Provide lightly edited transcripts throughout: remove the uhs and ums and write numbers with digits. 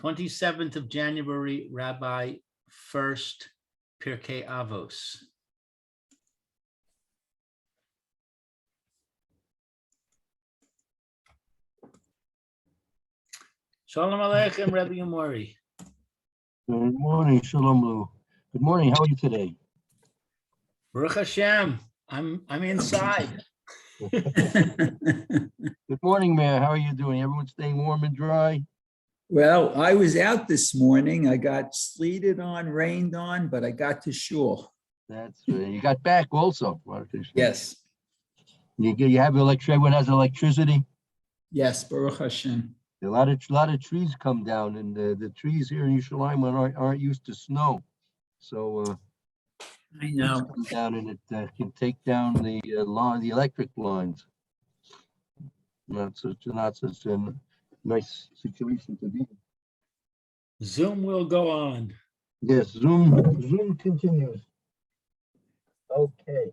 27th of January, Rabbi Furst, Pierke Avos. Shalom Aleichem, Rabbi Yomori. Good morning, Shalom Lu. Good morning. How are you today? Baruch Hashem. I'm inside. Good morning, Mayor. How are you doing? Everyone staying warm and dry? Well, I was out this morning. I got sleeted on, rained on, but I got to shul. That's you got back also. Yes. You have electricity. Everyone has electricity. Yes, Baruch Hashem. A lot of trees come down, and the trees here in Yerushalayim aren't used to snow, so I know. come down and it can take down the electric lines. Not such a nice situation to be in. Zoom will go on. Yes, Zoom continues. Okay,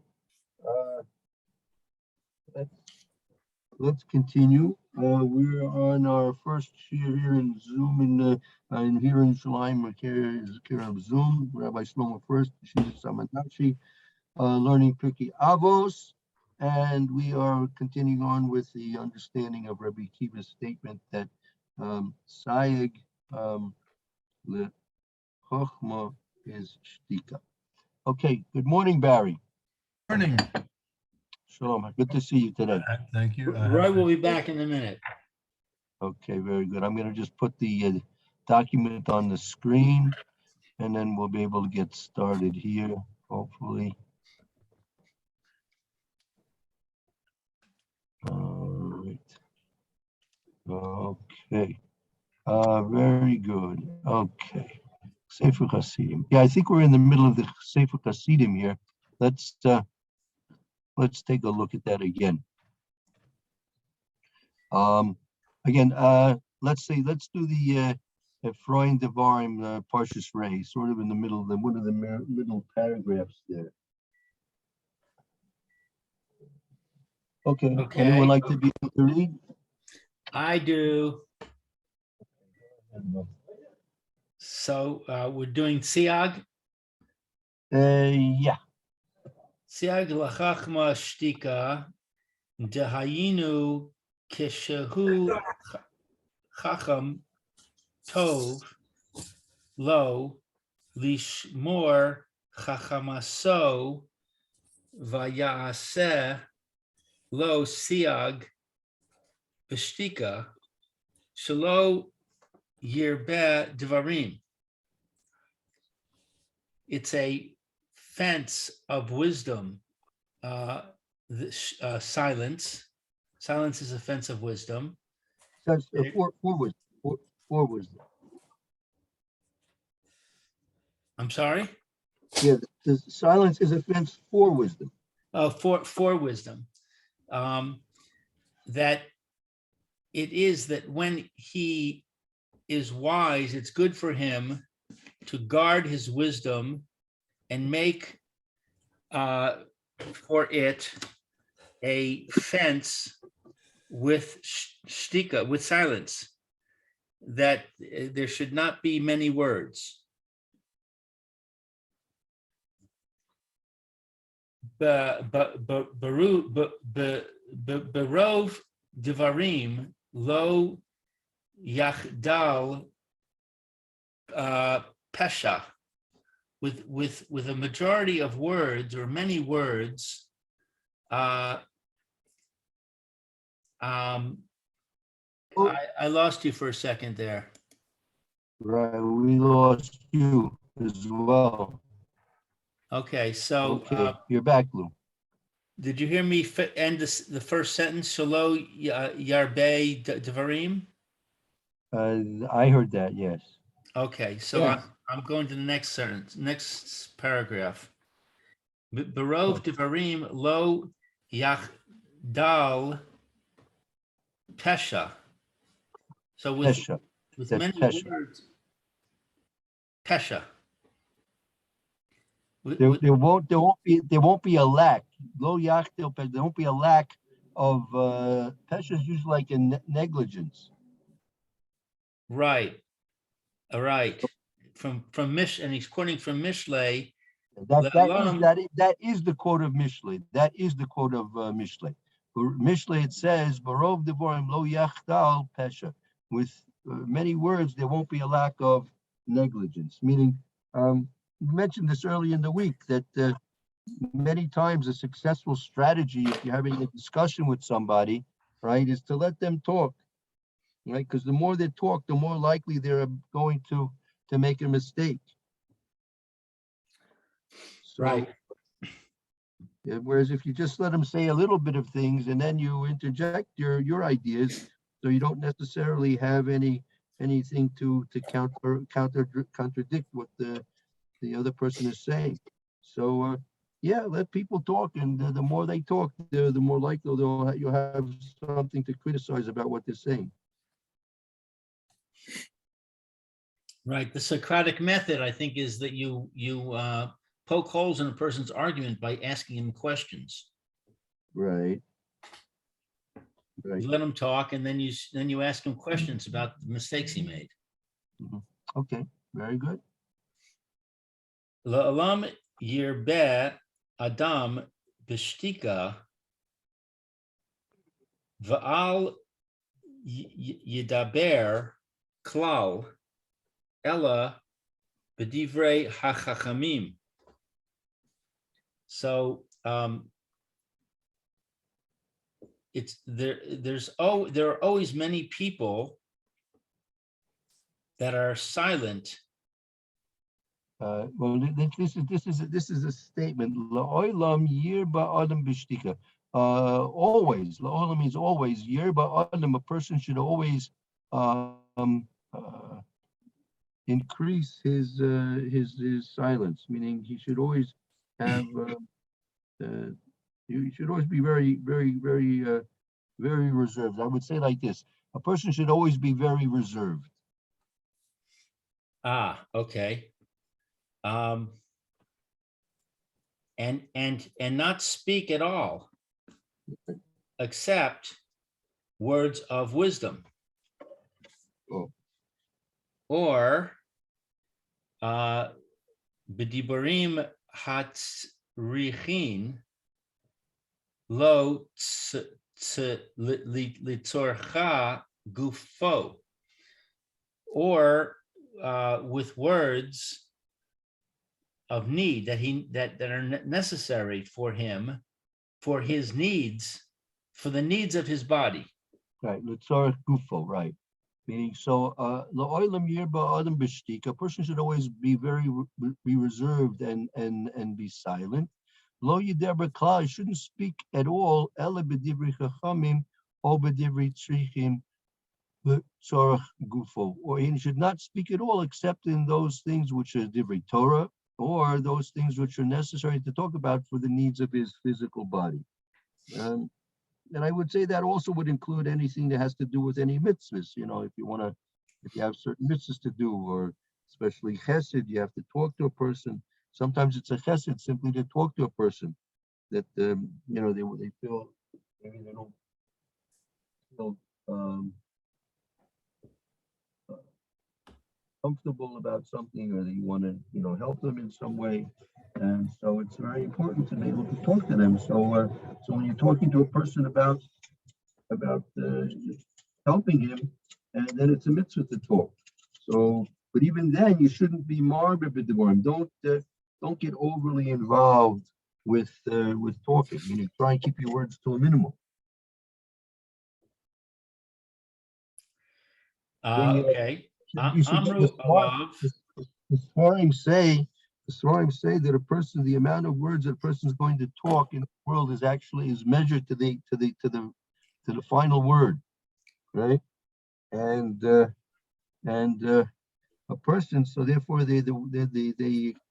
let's continue. We're on our first year here in Zoom in here in Shalim. Care of Zoom. Rabbi Shlomo Furst, Samanachi, learning Pirkei Avos, and we are continuing on with the understanding of Rabbi Kiva's statement that Sayeg le Chochma is Shtika. Okay. Good morning, Barry. Morning. Shalom. Good to see you today. Thank you. Roy will be back in a minute. Okay, very good. I'm going to just put the document on the screen, and then we'll be able to get started here, hopefully. All right. Okay. Very good. Okay. Sefer Hasidim. Yeah, I think we're in the middle of the Sefer Hasidim here. Let's take a look at that again. Let's do the Freund Devarim Parshas Rei, sort of in the middle of one of the middle paragraphs there. Okay. Anyone like to be able to read? I do. So we're doing Siag. Yeah. Siag lachachma shtika dehayinu kishehu chacham tov lo lishmor chachamaso vayaseh lo siag b'shtika shelo yirbe devarim. It's a fence of wisdom. Silence. Silence is a fence of wisdom. Says for wisdom. I'm sorry? Yeah, the silence is a fence for wisdom. For wisdom. That it is that when he is wise, it's good for him to guard his wisdom and make for it a fence with shtika, with silence, that there should not be many words. Berov devarim lo yachdal pesha. With a majority of words or many words, I lost you for a second there. Right, we lost you as well. Okay, so okay, you're back, Lou. Did you hear me end the first sentence? Shelo yarbe devarim. I heard that. Yes. Okay, so yeah. I'm going to the next sentence, next paragraph. Berov devarim lo yachdal pesha. So with many pesha. words, pesha. There won't be a lack. Lo yachdal pesha. There won't be a lack of pesha is usually like a negligence. Right. All right. From Mish, and he's quoting from Mishlei. That is the quote of Mishlei. That is the quote of Mishlei. Mishlei, it says, "Barov devorim lo yachtal pesha." With many words, there won't be a lack of negligence. Meaning, we mentioned this early in the week that many times a successful strategy, if you're having a discussion with somebody, right, is to let them talk, right? Because the more they talk, the more likely they're going to make a mistake. So, Right. whereas if you just let them say a little bit of things and then you interject your ideas, so you don't necessarily have anything to contradict what the other person is saying. So yeah, let people talk, and the more they talk, the more likely you'll have something to criticize about what they're saying. Right. The Socratic method, I think, is that you poke holes in a person's argument by asking him questions. Right. You let him talk, and then you ask him questions about the mistakes he made. Okay. Very good. La'olam yirbeh adam b'shtika va'al yidaber klal ella b'divrei hachachamim. So it's there. There are always many people that are silent. Well, this is a statement. La'olam yirba adam b'shtika. Always. La'olam means always. Yirba adam. A person should always increase his silence. Meaning, he should always have. You should always be very, very, very, very reserved. I would say like this: a person should always be very reserved. Okay. And not speak at all, except words of wisdom. Oh. Or b'dibarim hatzrichin lo litzorcha gufo, or with words of need that are necessary for him, for his needs, for the needs of his body. Right, litzorach gufo, right. Meaning, so la'olam yirba adam b'shtika. A person should always be reserved and be silent. Lo yidaber klal, he shouldn't speak at all. Ela b'divrei chachamim or b'divrei tzrichim l'tzorach gufo. Or he should not speak at all except in those things which are divrei Torah, or those things which are necessary to talk about for the needs of his physical body. And I would say that also would include anything that has to do with any mitzvahs. You know, if you have certain mitzvahs to do, or especially chesed, you have to talk to a person. Sometimes it's a chesed simply to talk to a person that, they feel, maybe they don't feel comfortable about something, or they want to, help them in some way. And so it's very important to be able to talk to them. So when you're talking to a person about helping him, and then it's a mitzvah to talk. So, but even then, you shouldn't be marbe b'divorim. Don't get overly involved with talking. Try and keep your words to a minimum. Okay. The Sfarim say that the amount of words that a person is going to talk in the world is measured to the final word, right? And a person, so therefore they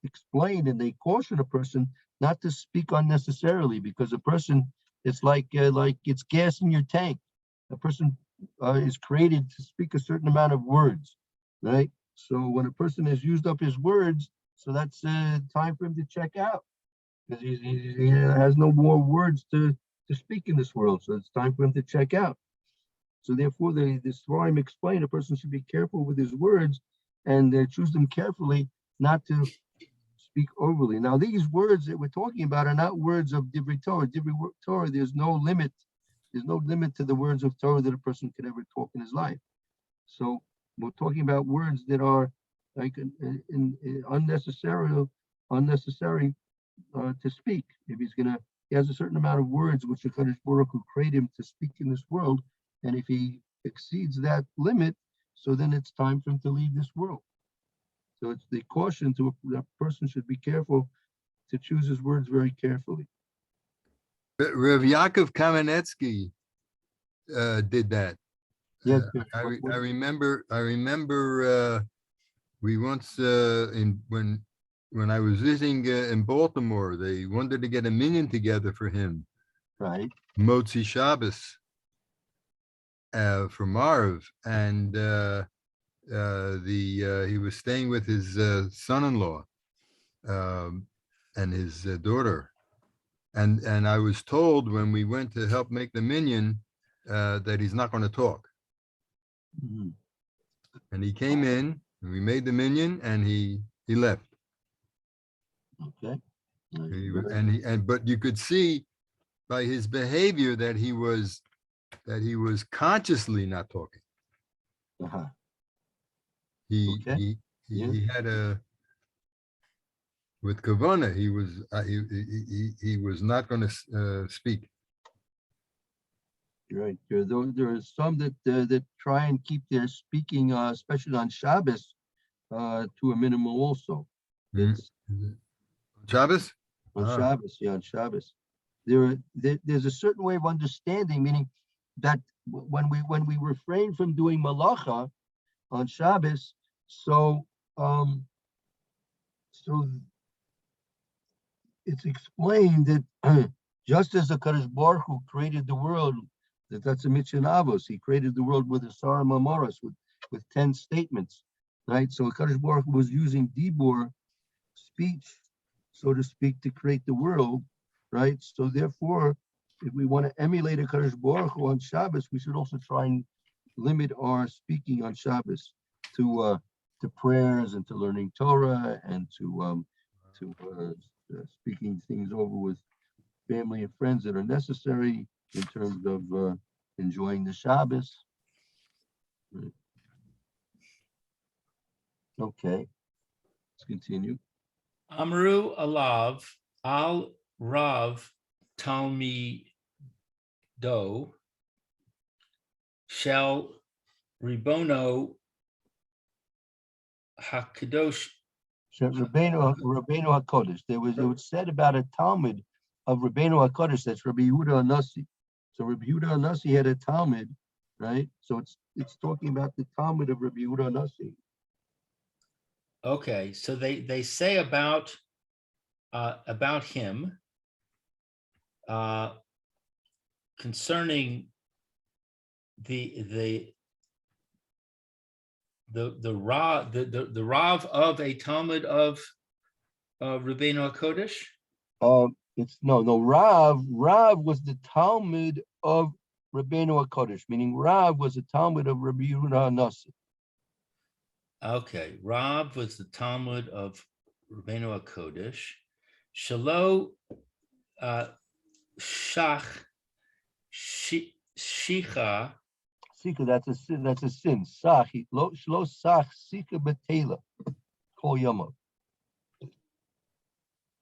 explain and they caution a person not to speak unnecessarily, because a person, it's like it's gas in your tank. A person is created to speak a certain amount of words, right? So when a person has used up his words, so that's time for him to check out, because he has no more words to speak in this world. So it's time for him to check out. So therefore, the Sfarim explain a person should be careful with his words, and choose them carefully, not to speak overly. Now, these words that we're talking about are not words of Divrei Torah. Torah, there's no limit. There's no limit to the words of Torah that a person could ever talk in his life. So we're talking about words that are like unnecessary to speak. If he has a certain amount of words which the Kadosh Baruch Hu created him to speak in this world, and if he exceeds that limit, so then it's time for him to leave this world. So it's the caution to that person should be careful to choose his words very carefully. But Rav Yaakov Kamenetsky did that. Yes, I remember we once when I was visiting in Baltimore, they wanted to get a minyan together for him, right. Motzi Shabbos, for Marv, and he was staying with his son-in-law and his daughter, and I was told when we went to help make the minyan that he's not going to talk. Mhm. And he came in, and we made the minyan, and he left. Okay. But you could see by his behavior that he was consciously not talking. Uh-huh. He Okay. had with Kavana, he was not going to speak. Right. There are some that try and keep their speaking, especially on Shabbos, to a minimum also. Mhm. It's Shabbos? on Ah. Shabbos, yeah, on Shabbos. There's a certain way of understanding, meaning that when we refrain from doing malacha on Shabbos, so it's explained that just as the Kadosh Baruch Hu created the world, that's a mitzvah in Avos. He created the world with a Sarah Mamoros, with 10 statements, right? So Kadosh Baruch Hu was using Dibur, speech, so to speak, to create the world, right? So therefore, if we want to emulate a Kadosh Baruch Hu on Shabbos, we should also try and limit our speaking on Shabbos to prayers and to learning Torah and to speaking things over with family and friends that are necessary in terms of enjoying the Shabbos. Right. Okay, let's continue. Amru alav al Rav Talmido shel Ribono Hakadosh. Rabbeinu HaKodesh. It was said about a Talmud of Rabbeinu HaKodesh, that's Rabbi Yehuda Anasi. So Rabbi Yehuda Anasi had a Talmud, right? So it's talking about the Talmud of Rabbi Yehuda Anasi. Okay, so they say about him concerning the Rav of a Talmud of Rabbeinu HaKodesh. Rav was the Talmud of Rabbeinu HaKodesh, meaning Rav was the Talmud of Rabbi Yehuda Anasi. Okay, Rav was the Talmud of Rabbeinu HaKodesh. Shalo Shach Shicha. Sika, that's a sin. That's a sin. Sach, shlo sach sika betela. Kol yama.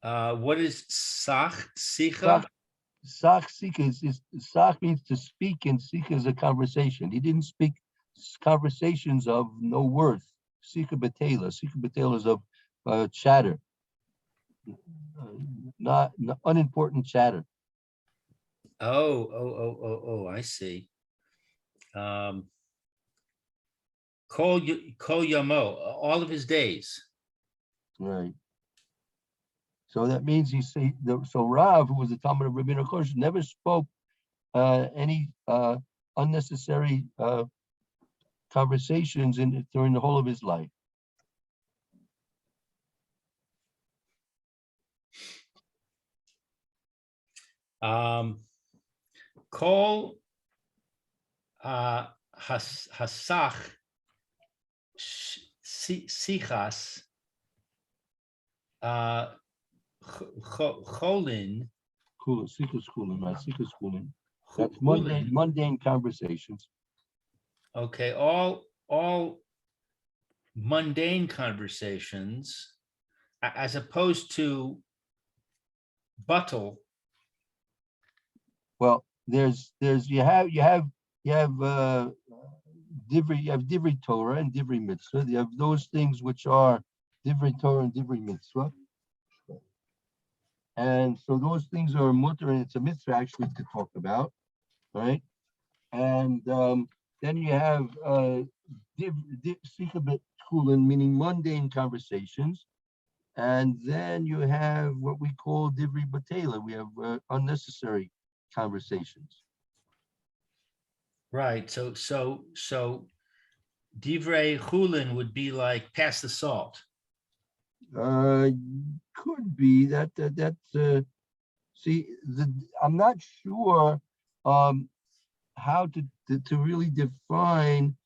What is Sach Sicha? Sach sika is sach means to speak, and sika is a conversation. He didn't speak conversations of no worth. Sika betela. Sika betela is of chatter, not unimportant chatter. Oh, I see. Kol Yamo, all of his days. Right. So that means so Rav, who was the Talmud of Rabbeinu HaKodesh, never spoke any unnecessary conversations during the whole of his life. Kol Hasach sichas cholin. Cool, Sikha schooling, right? Sikha schooling. That's mundane conversations. Okay, all mundane conversations, as opposed to buttle. Well, there's you have divrei Torah and divrei mitzvah. You have those things which are divrei Torah and divrei mitzvah. And so those things are mutter, and it's a mitzvah actually to talk about, right? And then you have sikha b'chulin, meaning mundane conversations. And then you have what we call divrei batela. We have unnecessary conversations. Right. So divrei chulin would be like pass the salt. Could be that see, I'm not sure how to really define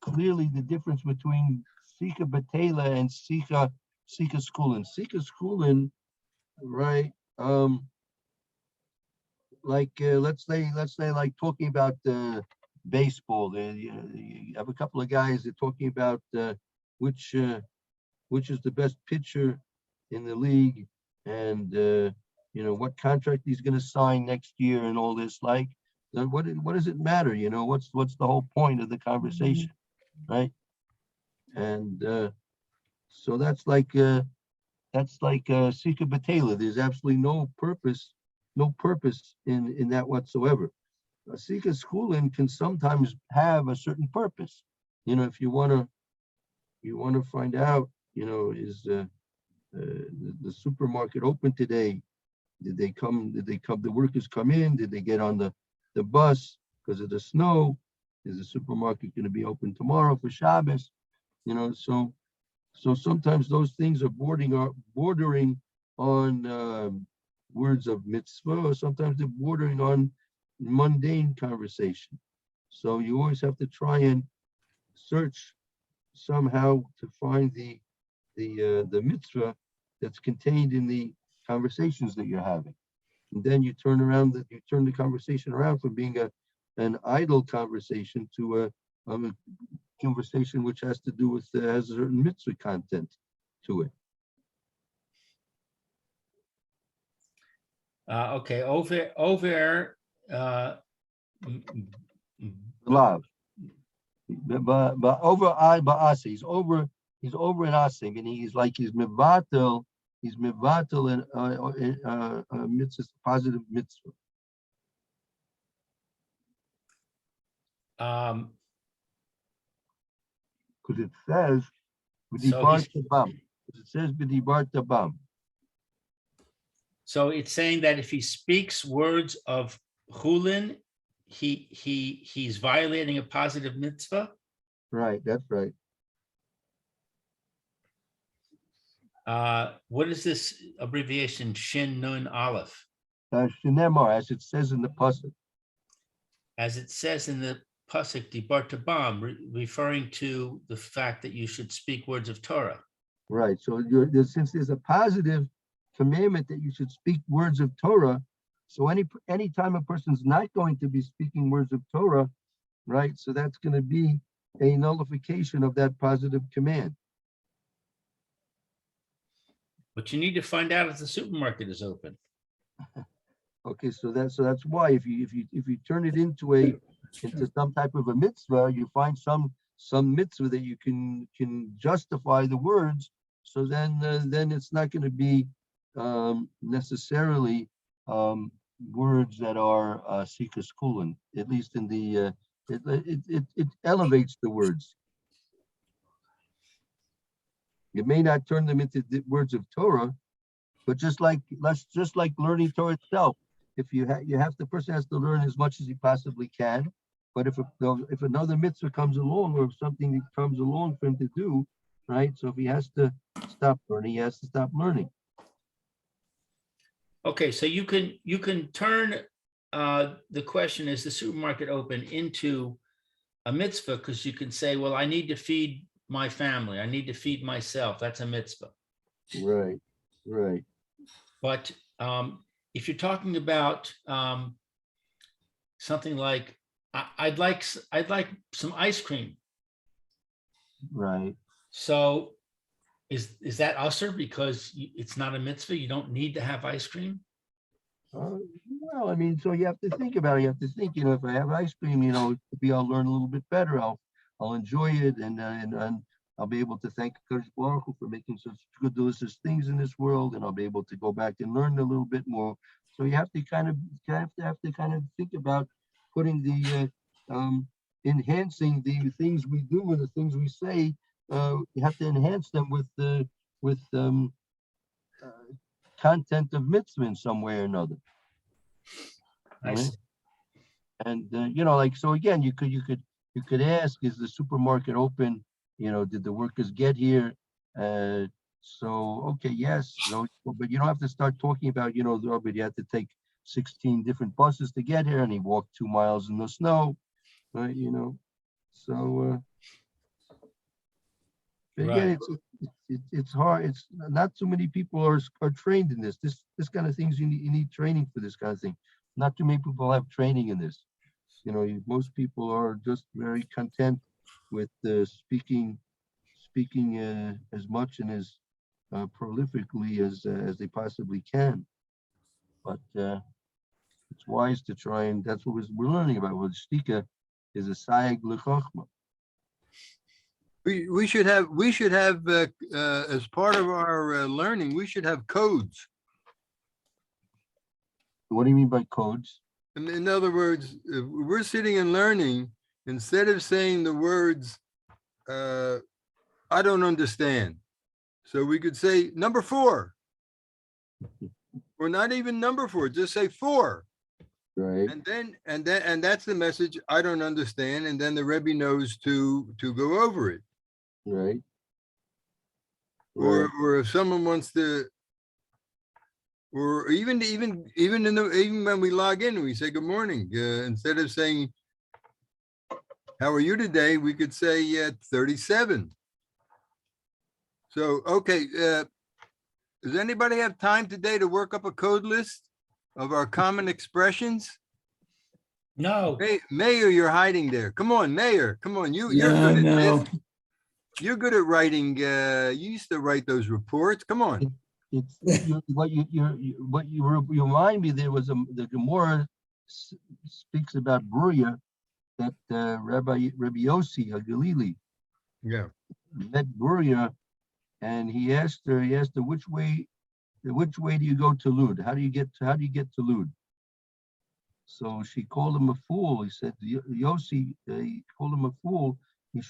clearly the difference between Sikha Batela and Sikha Schooling. Sikha Schooling, right? Like let's say like talking about baseball. You have a couple of guys that are talking about which is the best pitcher in the league, and what contract he's going to sign next year, and all this. Like, what does it matter? What's the whole point of the conversation, right? And so that's like Sikha Batela. There's absolutely no purpose in that whatsoever. A Sikha schooling can sometimes have a certain purpose. If you want to find out, is the supermarket open today? Did they come? The workers come in? Did they get on the bus because of the snow? Is the supermarket going to be open tomorrow for Shabbos? So sometimes those things are bordering on words of mitzvah, or sometimes they're bordering on mundane conversation. So you always have to try and search somehow to find the mitzvah that's contained in the conversations that you're having. And then you turn the conversation around from being an idle conversation to a conversation which has to do with has a certain mitzvah content to it. Okay, over Lav. But over ba'asa, he's over in asing, and he's mivatel and mitzvah, positive mitzvah. Because it says b'dibar tabam. It says b'dibar tabam. So it's saying that if he speaks words of chulin, he's violating a positive mitzvah. Right, that's right. What is this abbreviation? Shin Nun Aleph. Shinemar, as it says in the pasuk. As it says in the pasuk, dibar tabam, referring to the fact that you should speak words of Torah. Right. So since there's a positive commandment that you should speak words of Torah, so any time a person's not going to be speaking words of Torah, right? So that's going to be a nullification of that positive command. But you need to find out if the supermarket is open. Okay, so that's why if you turn it into some type of a mitzvah, you find some mitzvah that you can justify the words. So then it's not going to be necessarily words that are Sikha schooling. At least in the it elevates the words. You may not turn them into the words of Torah, but just like learning Torah itself. If the person has to learn as much as he possibly can. But if another mitzvah comes along, or if something that comes along for him to do, right? So if he has to stop learning, he has to stop learning. Okay, so you can turn the question, is the supermarket open, into a mitzvah, because you can say, well, I need to feed my family. I need to feed myself. That's a mitzvah. Right, right, But if you're talking about something like, I'd like some ice cream. right. So is that usher because it's not a mitzvah? You don't need to have ice cream? Well, I mean, so you have to think about it. You have to think, if I have ice cream, maybe I'll learn a little bit better. I'll enjoy it, and I'll be able to thank Kadosh Baruch Hu for making such good, delicious things in this world, and I'll be able to go back and learn a little bit more. So you have to kind of think about putting the enhancing the things we do and the things we say. You have to enhance them with content of mitzvah in some way or another. I Right? see. And like, so again, you could ask, is the supermarket open? Did the workers get here? So okay, yes. So, but you don't have to start talking about, but you had to take 16 different buses to get here, and he walked 2 miles in the snow. Right? So but again, Right. it's hard. It's not too many people are trained in this. This kind of things, you need training for this kind of thing. Not too many people have training in this. Most people are just very content with speaking as much and as prolifically as they possibly can. But it's wise to try, and that's what we're learning about. What shtika is a sayeg l'chochma. We should have as part of our learning, we should have codes. What do you mean by codes? In other words, if we're sitting and learning, instead of saying the words, I don't understand. So we could say number 4, or not even number 4, just say 4. Right. And that's the message. I don't understand. And then the Rebbe knows to go over it. Right. Or if someone wants to, or even when we log in, we say good morning. Instead of saying, how are you today? We could say 37. So, okay. Does anybody have time today to work up a code list of our common expressions? No, Mayor, you're hiding there. Come on, Mayor. Come on. You're No, good at no. this. You're good at writing. You used to write those reports. Come on. It's what you remind me. There was the Gemara speaks about Bruria, that Rabbi Yossi HaGalili Yeah. met Bruria, and he asked her which way do you go to Lud? How do you get to Lud? So she called him a fool. He said, Yossi, he called him a fool. You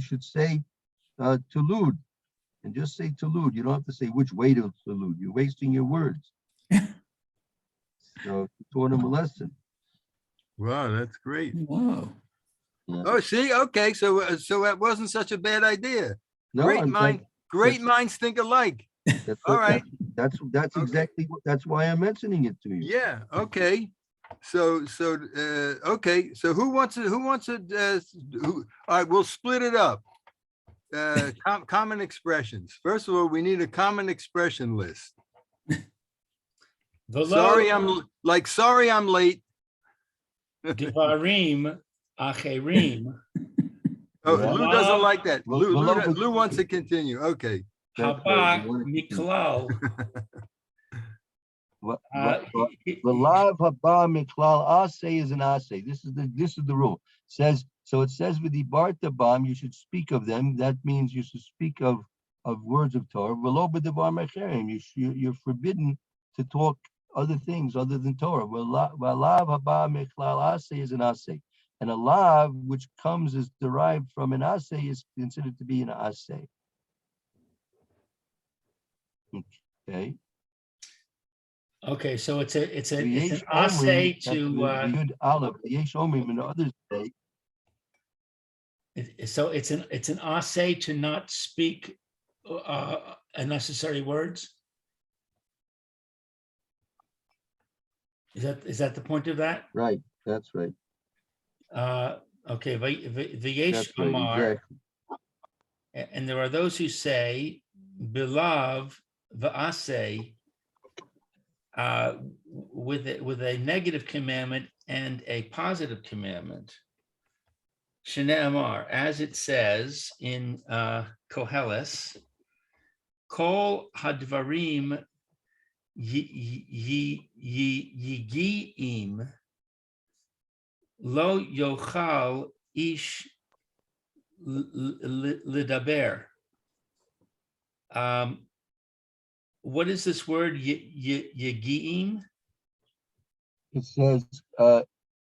should say to Lud, and just say to Lud. You don't have to say which way to Lud. You're wasting your words. So he taught him a lesson. Wow, that's great. Wow. Yeah. Oh, see, okay, so that wasn't such a bad idea. No, Great minds think alike. that's All right. That's Okay. exactly that's why I'm mentioning it to you. Yeah. Okay. So okay. So who wants it? All right, we'll split it up. Common expressions. First of all, we need a common expression list. Sorry, I'm late. Devarim acherim. Oh, Yeah. Lou doesn't like that. Well, Lou wants to continue. Okay. Haba miklal. The lav haba miklal asay is an asay. This is the rule. It says with the bartabam, you should speak of them. That means you should speak of words of Torah. You're forbidden to talk other things other than Torah. Lav haba miklal asay is an asay. And a lav, which is derived from an asay, is considered to be an asay. Okay. Okay, so it's an Yesh assay omrim, that's the Yud Aleph. The Yesh omrim and others say. So it's an assay to not speak unnecessary words. Is that the point of that? Right. That's right. Okay, the Yesh That's right. Amar, Exactly. and there are those who say, Bilav va'ase, with a negative commandment and a positive commandment. Shne'emar, as it says in Koheles, Kol hadvarim yigiim lo yochal ish lidaber. What is this word, yigiim? It says,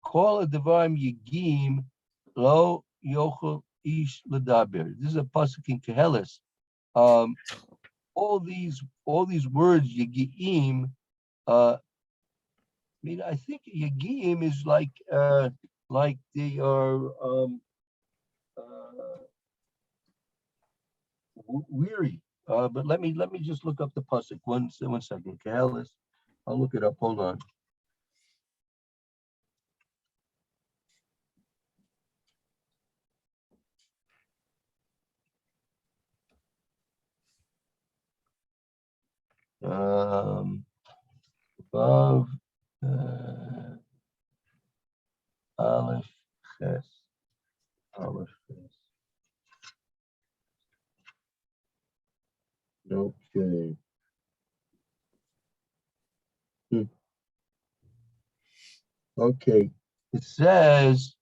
call a divine yigim lo yochel ish ledaber. This is a pasuk in Koheles. All these words yigim. I mean, I think yigim is like they are weary. But let me just look up the pasuk. One second. Koheles. I'll look it up. Hold on. Above Aleph Ches. Aleph Ches. Okay. Okay. It says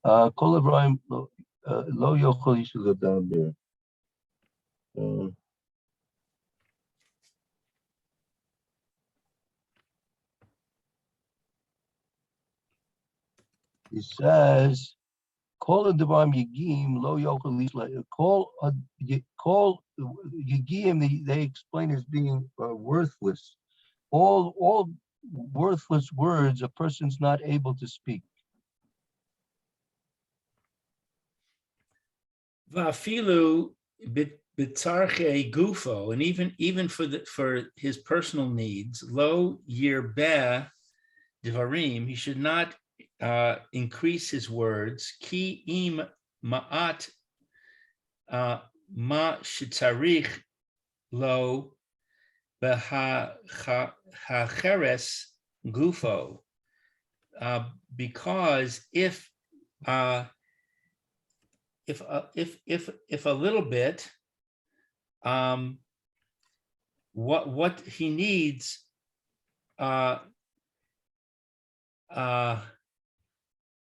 Kol Avraham lo yochel ish ledaber. It says, "Call a divine yigim lo yochel ish call yigim." They explain as being worthless. All worthless words a person's not able to speak. Vafilu bitzarche gufo, and even for his personal needs, lo yirbeh divarim, he should not increase his words. Ki im ma'at ma shitzarich lo behacheres gufo, because if a little bit, what he needs,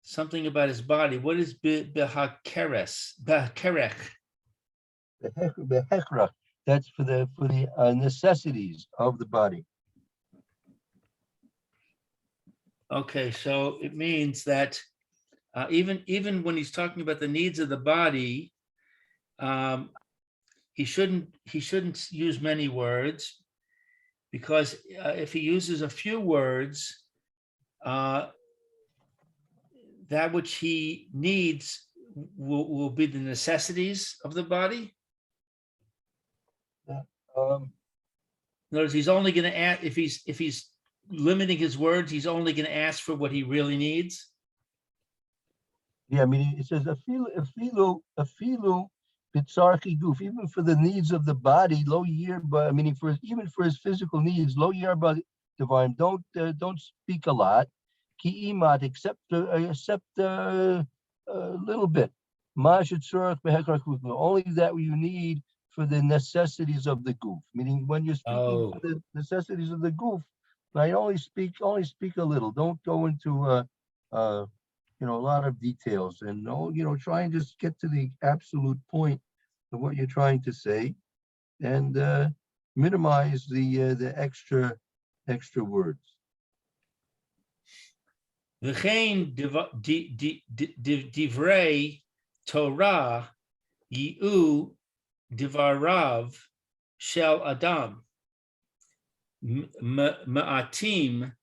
something about his body. What is behakeres? Behakerech. Behechrach. That's for the necessities of the body. Okay, so it means that even when he's talking about the needs of the body, he shouldn't use many words, because if he uses a few words, that which he needs will be the necessities of the body. In other words, he's only going to ask, if he's limiting his words, he's only going to ask for what he really needs. Yeah, I mean, it says afilu bitzarchi guf, even for the needs of the body, lo yirba, meaning even for his physical needs, lo yirba divine, don't speak a lot, ki imat, except a little bit. Ma shetzorach behekrak guf, only that you need for the necessities of the goof. Meaning, when you're speaking for the necessities of the goof, I only speak a little. Don't go into a lot of details, and try and just get to the absolute point of what you're trying to say, and minimize the extra words. V'chein divrei Torah yi'u divarav shel adam ma'atim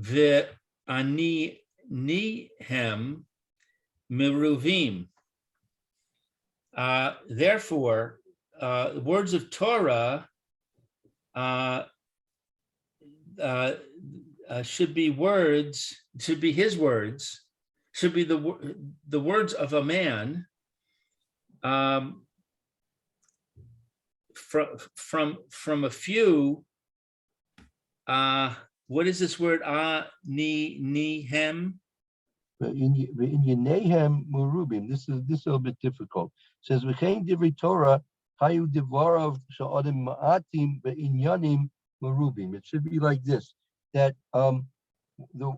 ve'ani nihem meruvim. Therefore, words of Torah should be his words, should be the words of a man from a few. What is this word? Hem. In Yenehem Murubim, this is a little bit difficult. It says V'chein divrei Torah hayu divarav she'adim ma'atim ve'inyanim Murubim. It should be like this: that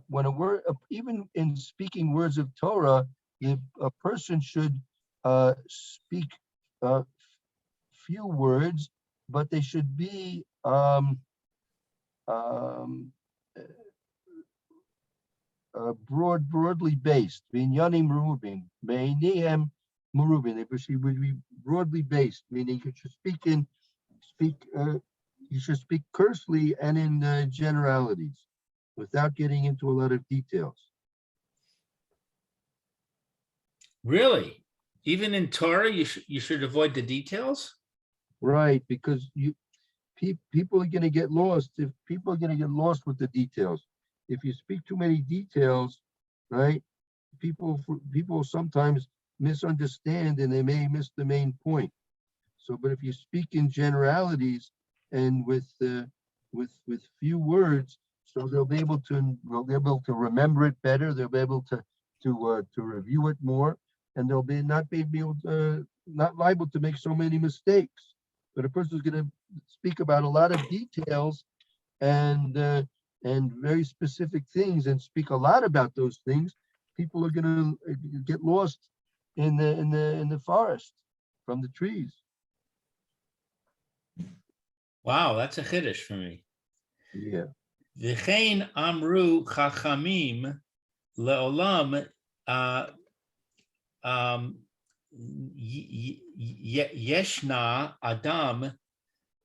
when a word, even in speaking words of Torah, a person should speak few words, but they should be broadly based. Binyanim merubim, beinihem merubim. They would be broadly based, meaning you should speak cursory and in generalities, without getting into a lot of details. Really? Even in Torah, you should avoid the details? Right, because people are going to get lost. If people are going to get lost with the details, if you speak too many details, right, people sometimes misunderstand and they may miss the main point. So, but if you speak in generalities and with few words, so they'll be able to remember it better. They'll be able to review it more, and they'll not liable to make so many mistakes. But a person is going to speak about a lot of details and very specific things, and speak a lot about those things. People are going to get lost in the forest from the trees. Wow, that's a chiddush for me. Yeah. V'chein amru chachamim leolam yeshna adam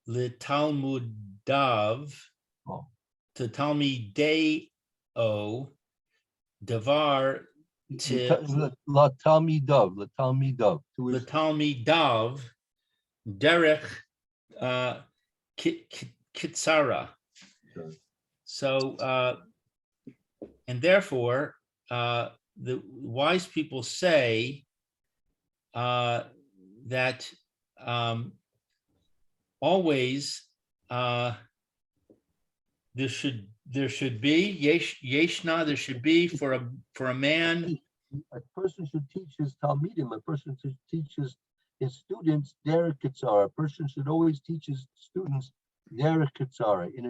letalmudav to talmideo davar to letalmidav derech kitsara. So, and therefore, the wise people say that always there should be yeshna. There should be for a man. A person should teach his talmidim. A person should teach his students derech kitzara. A person should always teach his students derech kitzara in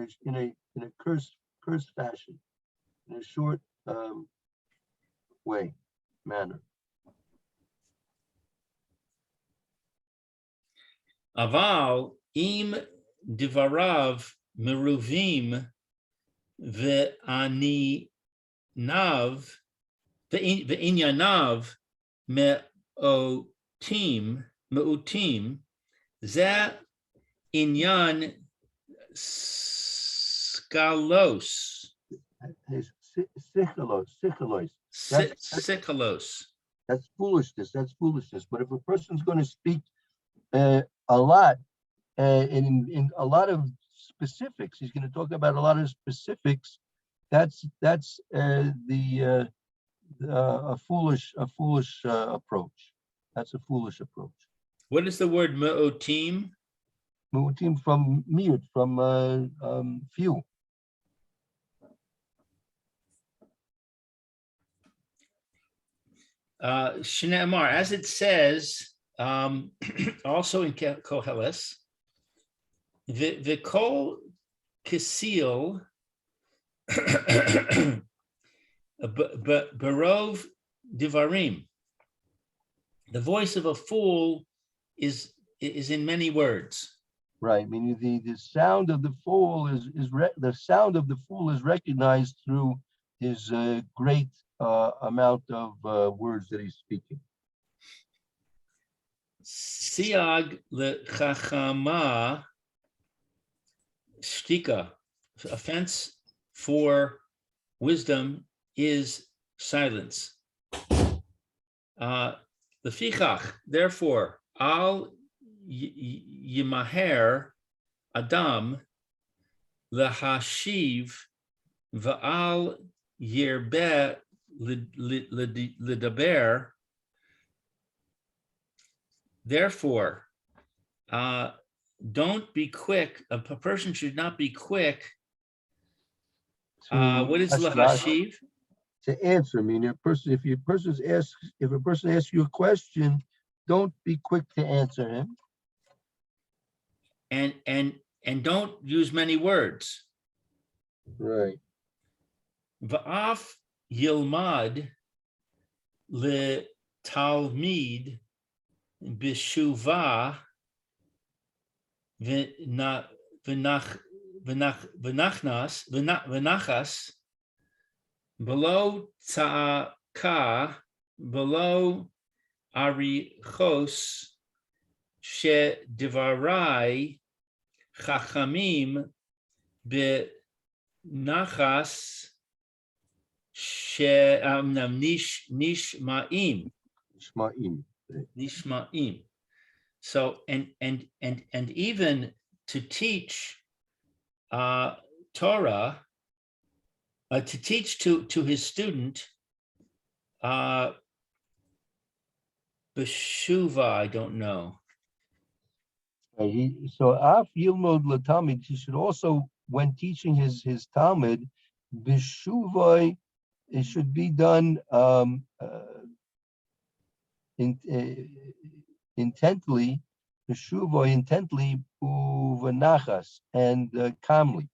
a curse fashion, in a short manner. Aval im divarav meruvim ve'ani nav ve'inyanav me'utim ze inyan skalos. Sikalos. That's foolishness. But if a person's going to speak a lot in a lot of specifics, he's going to talk about a lot of specifics. That's a foolish approach. That's a foolish approach. What is the word me'otim? Me'otim from mute, from few. Shneimar, as it says, also in Koheles, V'kol kisil barov divarim. The voice of a fool is in many words. Right, meaning the sound of the fool is recognized through his great amount of words that he's speaking. Siag lechachama shtika. Offense for wisdom is silence. The fichach, therefore, al yimaher adam lehashiv va'al yirbe ledaber. Therefore, don't be quick. A person should not be quick. What is lahashiv? To answer, I mean, if a person asks you a question, don't be quick to answer him. And don't use many words. Right. Va'af yilmad le talmid b'shuva v'nachas below ta'aka below arichos she divarai chachamim b'nachas she nishma'im. Nishma'im. So and even to teach Torah, to teach to his student Beshuva, I don't know. So af yilmod latamid, he should also, when teaching his Talmud, b'shuvai, it should be done intently, b'shuvai, intently, uvanachas, and calmly.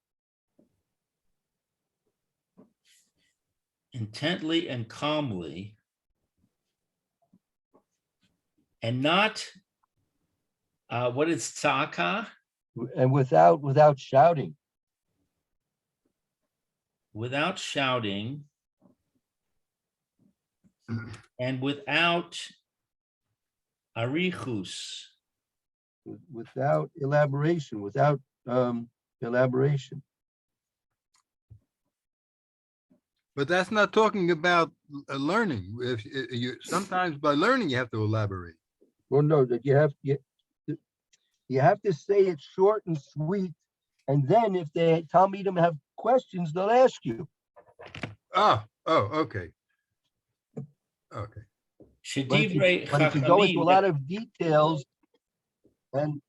Intently and calmly, and not what is tzaka? And without shouting. Without shouting, and without arichus. Without elaboration, elaboration. But that's not talking about learning. If you sometimes by learning you have to elaborate. Well, no, that you have to say it short and sweet, and then if they Talmidim have questions, they'll ask you. Oh, okay. Okay. But if you go into a lot of details, and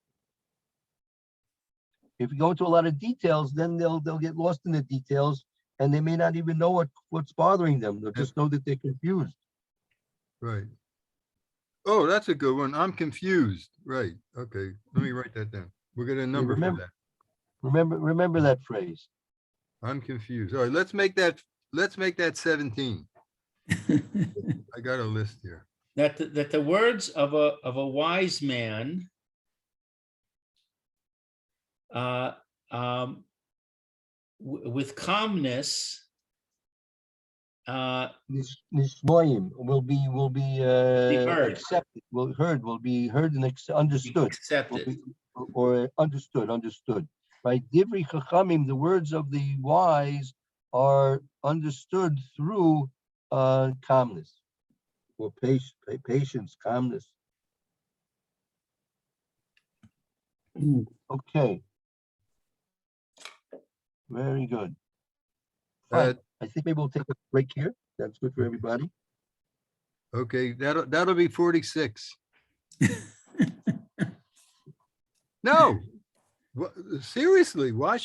if you go into a lot of details, then they'll get lost in the details, and they may not even know what's bothering them. They'll just know that they're confused. Right. Oh, that's a good one. I'm confused. Right. Okay. Let me write that down. We'll get a number for that. Remember that phrase. I'm confused. All right, let's make that 17. I got a list here. That the words of a wise man with calmness Nishmoyim will be heard. accepted, will be heard and understood. Accepted. Or understood. Right? Divri Chachamim, the words of the wise are understood through calmness, or patience, calmness. Okay. Very good. Fine. I think maybe we'll take a break here. That's good for everybody. Okay, that'll be 46. No, seriously, why should